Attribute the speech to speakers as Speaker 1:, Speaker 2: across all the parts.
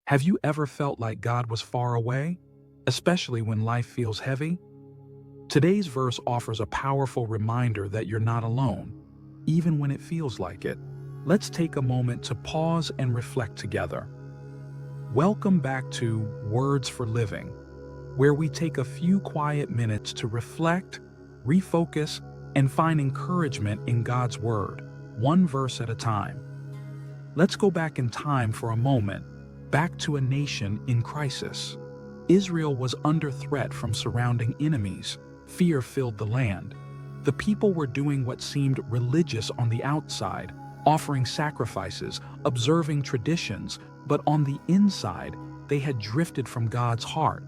Speaker 1: Have you ever felt like God was far away, especially when life feels heavy? Today's verse offers a powerful reminder that you're not alone, even when it feels like it. Let's take a moment to pause and reflect together. Welcome back to Words for Living, where we take a few quiet minutes to reflect, refocus, and find encouragement in God's Word, one verse at a time. Let's go back in time for a moment, back to a nation in crisis. Israel was under threat from surrounding enemies. Fear filled the land. The people were doing what seemed religious on the outside, offering sacrifices, observing traditions, but on the inside, they had drifted from God's heart.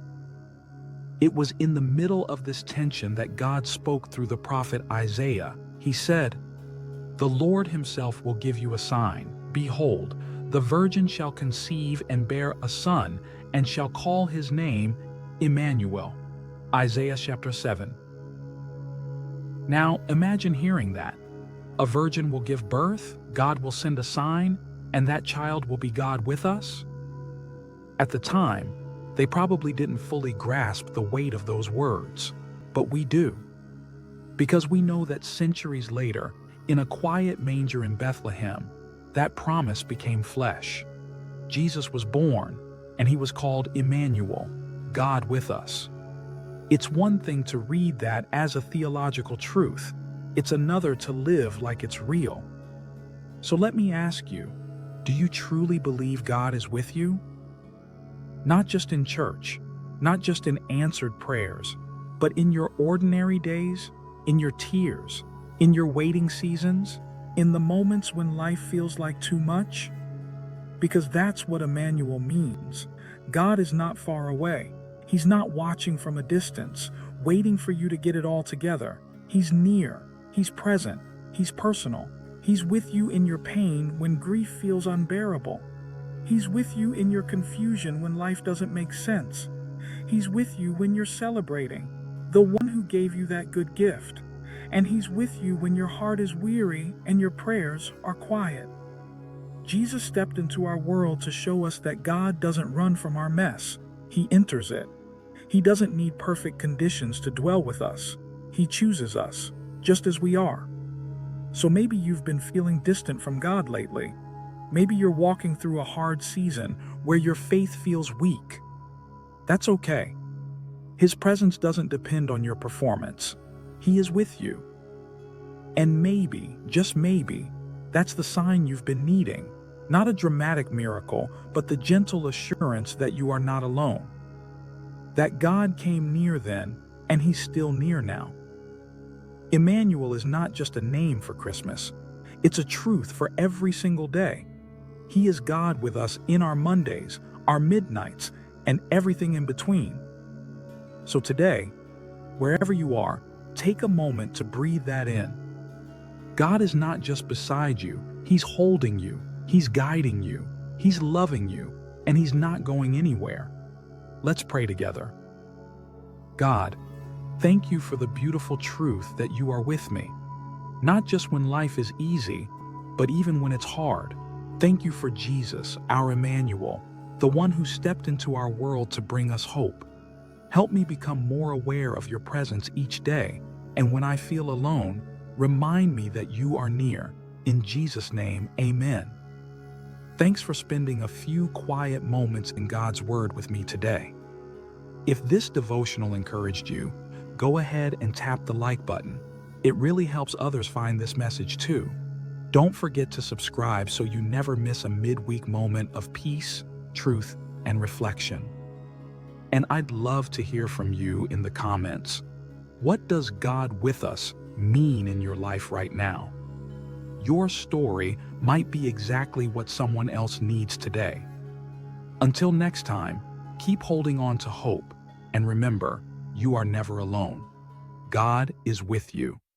Speaker 1: It was in the middle of this tension that God spoke through the prophet Isaiah. He said, "The Lord himself will give you a sign. Behold, the virgin shall conceive and bear a son, and shall call his name Immanuel." Isaiah chapter 7. Now imagine hearing that. A virgin will give birth, God will send a sign, and that child will be God with us? At the time, they probably didn't fully grasp the weight of those words, but we do. Because we know that centuries later, in a quiet manger in Bethlehem, that promise became flesh. Jesus was born, and he was called Immanuel, God with us. It's one thing to read that as a theological truth. It's another to live like it's real. So let me ask you, do you truly believe God is with you? Not just in church, not just in answered prayers, but in your ordinary days, in your tears, in your waiting seasons, in the moments when life feels like too much? Because that's what Immanuel means. God is not far away. He's not watching from a distance, waiting for you to get it all together. He's near. He's present. He's personal. He's with you in your pain when grief feels unbearable. He's with you in your confusion when life doesn't make sense. He's with you when you're celebrating, the one who gave you that good gift. And he's with you when your heart is weary and your prayers are quiet. Jesus stepped into our world to show us that God doesn't run from our mess. He enters it. He doesn't need perfect conditions to dwell with us. He chooses us, just as we are. So maybe you've been feeling distant from God lately. Maybe you're walking through a hard season where your faith feels weak. That's okay. His presence doesn't depend on your performance. He is with you. And maybe, just maybe, that's the sign you've been needing. Not a dramatic miracle, but the gentle assurance that you are not alone. That God came near then, and he's still near now. Immanuel is not just a name for Christmas. It's a truth for every single day. He is God with us in our Mondays, our midnights, and everything in between. So today, wherever you are, take a moment to breathe that in. God is not just beside you, he's holding you, he's guiding you, he's loving you, and he's not going anywhere. Let's pray together. God, thank you for the beautiful truth that you are with me. Not just when life is easy, but even when it's hard. Thank you for Jesus, our Immanuel, the one who stepped into our world to bring us hope. Help me become more aware of your presence each day, and when I feel alone, remind me that you are near. In Jesus' name, amen. Thanks for spending a few quiet moments in God's Word with me today. If this devotional encouraged you, go ahead and tap the like button. It really helps others find this message too. Don't forget to subscribe so you never miss a midweek moment of peace, truth, and reflection. And I'd love to hear from you in the comments. What does God with us mean in your life right now? Your story might be exactly what someone else needs today. Until next time, keep holding on to hope, and remember, you are never alone. God is with you.